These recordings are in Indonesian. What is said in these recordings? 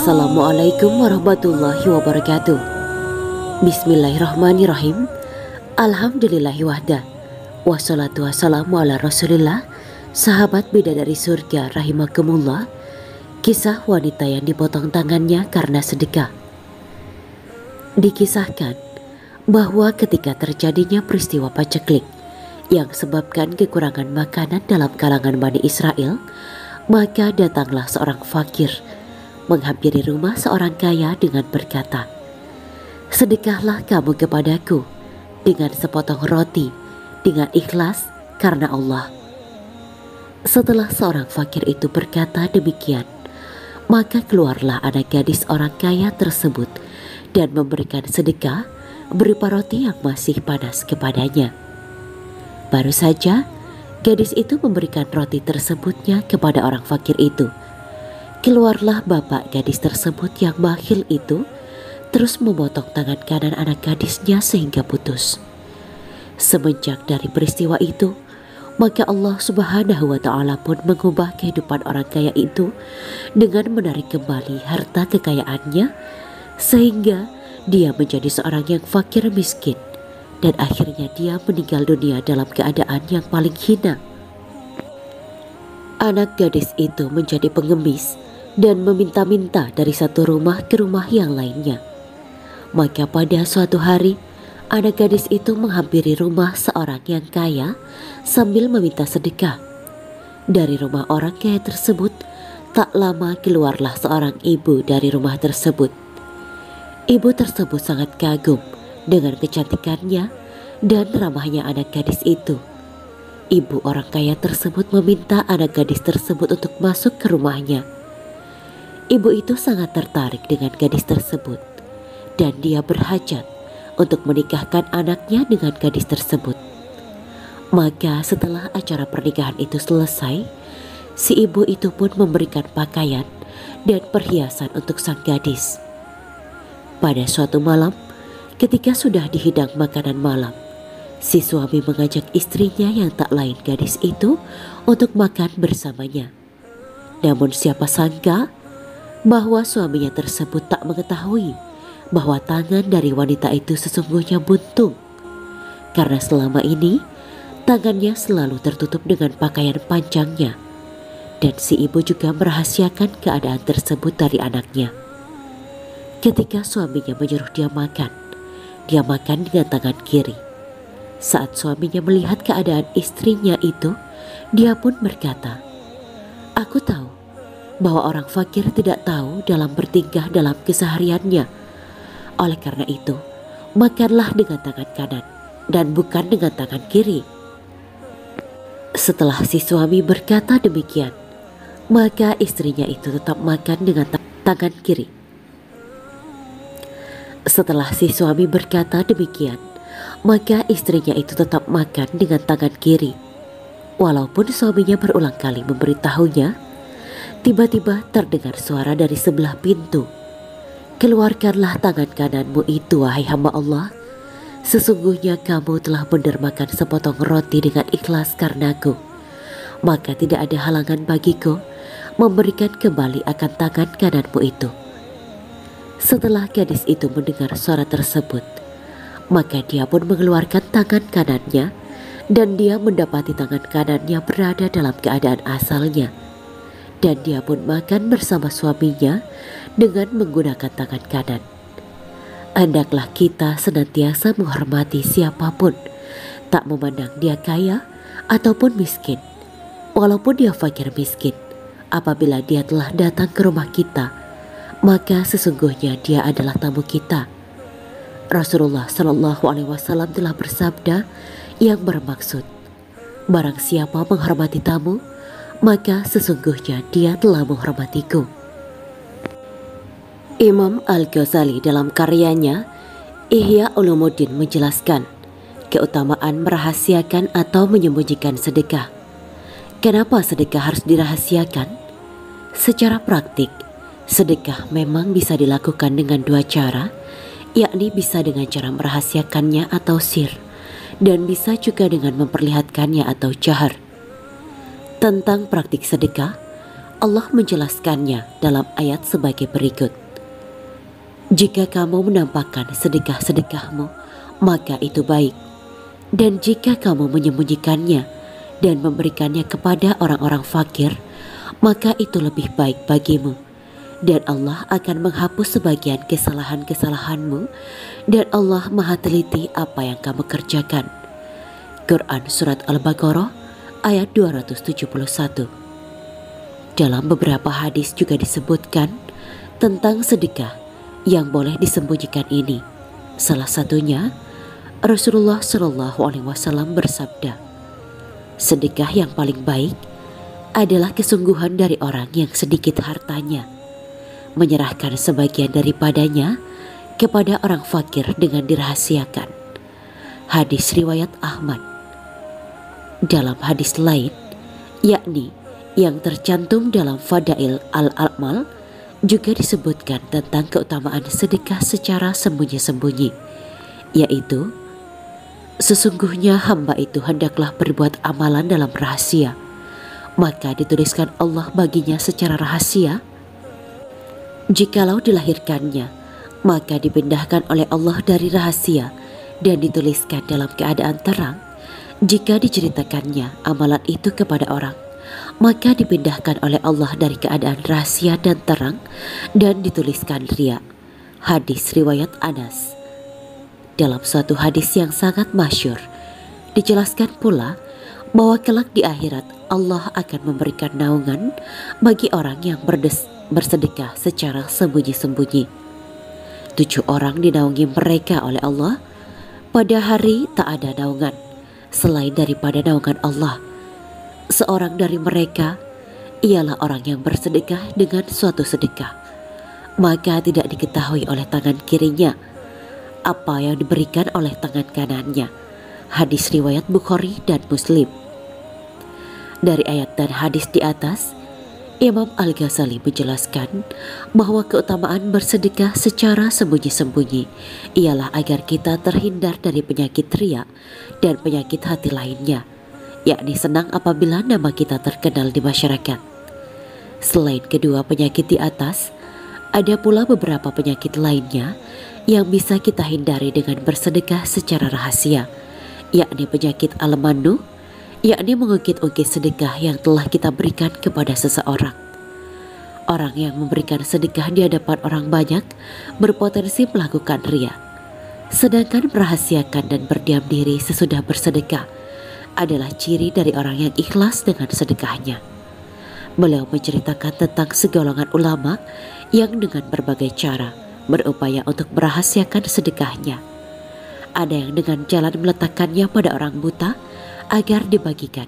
Assalamualaikum warahmatullahi wabarakatuh. Bismillahirrahmanirrahim. Alhamdulillahi wahda. Wassalatu wassalamu ala rasulillah. Sahabat bidadari surga rahimakumullah. Kisah wanita yang dipotong tangannya karena sedekah. Dikisahkan bahwa ketika terjadinya peristiwa paceklik yang sebabkan kekurangan makanan dalam kalangan Bani Israel, maka datanglah seorang fakir menghampiri rumah seorang kaya dengan berkata, "Sedekahlah kamu kepadaku dengan sepotong roti dengan ikhlas karena Allah." Setelah seorang fakir itu berkata demikian, maka keluarlah anak gadis orang kaya tersebut dan memberikan sedekah berupa roti yang masih panas kepadanya. Baru saja gadis itu memberikan roti tersebutnya kepada orang fakir itu, keluarlah bapak gadis tersebut yang bakhil itu terus memotong tangan kanan anak gadisnya sehingga putus. Semenjak dari peristiwa itu, maka Allah Subhanahu wa Ta'ala pun mengubah kehidupan orang kaya itu dengan menarik kembali harta kekayaannya, sehingga dia menjadi seorang yang fakir miskin, dan akhirnya dia meninggal dunia dalam keadaan yang paling hina. Anak gadis itu menjadi pengemis dan meminta-minta dari satu rumah ke rumah yang lainnya. Maka pada suatu hari, anak gadis itu menghampiri rumah seorang yang kaya sambil meminta sedekah. Dari rumah orang kaya tersebut, tak lama keluarlah seorang ibu dari rumah tersebut. Ibu tersebut sangat kagum dengan kecantikannya dan ramahnya anak gadis itu. Ibu orang kaya tersebut meminta anak gadis tersebut untuk masuk ke rumahnya. Ibu itu sangat tertarik dengan gadis tersebut dan dia berhajat untuk menikahkan anaknya dengan gadis tersebut. Maka setelah acara pernikahan itu selesai, si ibu itu pun memberikan pakaian dan perhiasan untuk sang gadis. Pada suatu malam, ketika sudah dihidang makanan malam, si suami mengajak istrinya yang tak lain gadis itu untuk makan bersamanya. Namun siapa sangka bahwa suaminya tersebut tak mengetahui bahwa tangan dari wanita itu sesungguhnya buntung, karena selama ini tangannya selalu tertutup dengan pakaian panjangnya, dan si ibu juga merahasiakan keadaan tersebut dari anaknya. Ketika suaminya menyuruh dia makan dengan tangan kiri. Saat suaminya melihat keadaan istrinya itu, dia pun berkata, "Aku tahu bahwa orang fakir tidak tahu dalam bertingkah dalam kesehariannya. Oleh karena itu, makanlah dengan tangan kanan dan bukan dengan tangan kiri." Setelah si suami berkata demikian, maka istrinya itu tetap makan dengan tangan kiri. Setelah si suami berkata demikian, maka istrinya itu tetap makan dengan tangan kiri. Walaupun suaminya berulang kali memberitahunya, tiba-tiba terdengar suara dari sebelah pintu, "Keluarkanlah tangan kananmu itu, wahai hamba Allah. Sesungguhnya kamu telah mendermakan sepotong roti dengan ikhlas karenaku. Maka tidak ada halangan bagiku memberikan kembali akan tangan kananmu itu." Setelah gadis itu mendengar suara tersebut, maka dia pun mengeluarkan tangan kanannya dan dia mendapati tangan kanannya berada dalam keadaan asalnya. Dan dia pun makan bersama suaminya dengan menggunakan tangan kanan. Hendaklah kita senantiasa menghormati siapapun, tak memandang dia kaya ataupun miskin. Walaupun dia fakir miskin, apabila dia telah datang ke rumah kita, maka sesungguhnya dia adalah tamu kita. Rasulullah Shallallahu Alaihi Wasallam telah bersabda yang bermaksud, "Barang siapa menghormati tamu, maka sesungguhnya dia telah menghormatiku." Imam Al-Ghazali dalam karyanya Ihya Ulumuddin menjelaskan keutamaan merahasiakan atau menyembunyikan sedekah. Kenapa sedekah harus dirahasiakan? Secara praktik, sedekah memang bisa dilakukan dengan dua cara, yakni bisa dengan cara merahasiakannya atau sir, dan bisa juga dengan memperlihatkannya atau jahar. Tentang praktik sedekah, Allah menjelaskannya dalam ayat sebagai berikut. Jika kamu menampakkan sedekah-sedekahmu, maka itu baik. Dan jika kamu menyembunyikannya dan memberikannya kepada orang-orang fakir, maka itu lebih baik bagimu. Dan Allah akan menghapus sebagian kesalahan-kesalahanmu, dan Allah maha teliti apa yang kamu kerjakan. Quran Surat Al-Baqarah ayat 271. Dalam beberapa hadis juga disebutkan tentang sedekah yang boleh disembunyikan ini. Salah satunya, Rasulullah Shallallahu Alaihi Wasallam bersabda, sedekah yang paling baik adalah kesungguhan dari orang yang sedikit hartanya, menyerahkan sebagian daripadanya kepada orang fakir dengan dirahasiakan. Hadis riwayat Ahmad. Dalam hadis lain, yakni yang tercantum dalam Fadail Al-Amal, juga disebutkan tentang keutamaan sedekah secara sembunyi-sembunyi, yaitu sesungguhnya hamba itu hendaklah berbuat amalan dalam rahasia, maka dituliskan Allah baginya secara rahasia. Jikalau dilahirkannya, maka dipindahkan oleh Allah dari rahasia dan dituliskan dalam keadaan terang. Jika diceritakannya amalan itu kepada orang, maka dipindahkan oleh Allah dari keadaan rahasia dan terang dan dituliskan riya. Hadis riwayat Anas. Dalam suatu hadis yang sangat masyhur, dijelaskan pula bahwa kelak di akhirat Allah akan memberikan naungan bagi orang yang bersedekah secara sembunyi-sembunyi. 7 orang dinaungi mereka oleh Allah. Pada hari tak ada naungan selain daripada naungan Allah. Seorang dari mereka ialah orang yang bersedekah dengan suatu sedekah, maka tidak diketahui oleh tangan kirinya apa yang diberikan oleh tangan kanannya. Hadis riwayat Bukhari dan Muslim. Dari ayat dan hadis di atas, Imam Al-Ghazali menjelaskan bahwa keutamaan bersedekah secara sembunyi-sembunyi ialah agar kita terhindar dari penyakit riya dan penyakit hati lainnya, yakni senang apabila nama kita terkenal di masyarakat. Selain kedua penyakit di atas, ada pula beberapa penyakit lainnya yang bisa kita hindari dengan bersedekah secara rahasia, yakni penyakit al-mannu, yakni mengungkit-ungkit sedekah yang telah kita berikan kepada seseorang. Orang yang memberikan sedekah di hadapan orang banyak berpotensi melakukan riya. Sedangkan merahasiakan dan berdiam diri sesudah bersedekah adalah ciri dari orang yang ikhlas dengan sedekahnya. Beliau menceritakan tentang segolongan ulama yang dengan berbagai cara berupaya untuk merahasiakan sedekahnya. Ada yang dengan jalan meletakkannya pada orang buta agar dibagikan.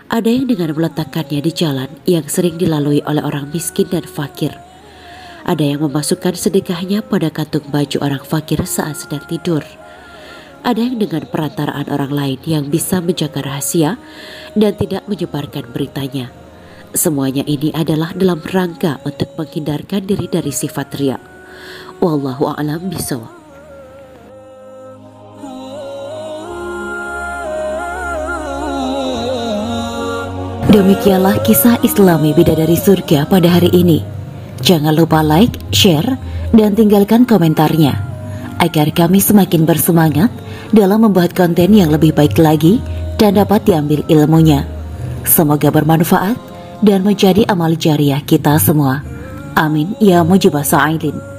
Ada yang dengan meletakkannya di jalan yang sering dilalui oleh orang miskin dan fakir. Ada yang memasukkan sedekahnya pada kantung baju orang fakir saat sedang tidur. Ada yang dengan perantaraan orang lain yang bisa menjaga rahasia dan tidak menyebarkan beritanya. Semuanya ini adalah dalam rangka untuk menghindarkan diri dari sifat riya. Wallahu a'lam bishawab. Demikianlah kisah Islami Bidadari Surga pada hari ini. Jangan lupa like, share, dan tinggalkan komentarnya agar kami semakin bersemangat dalam membuat konten yang lebih baik lagi dan dapat diambil ilmunya. Semoga bermanfaat dan menjadi amal jariah kita semua. Amin ya mujibah sa'ilin.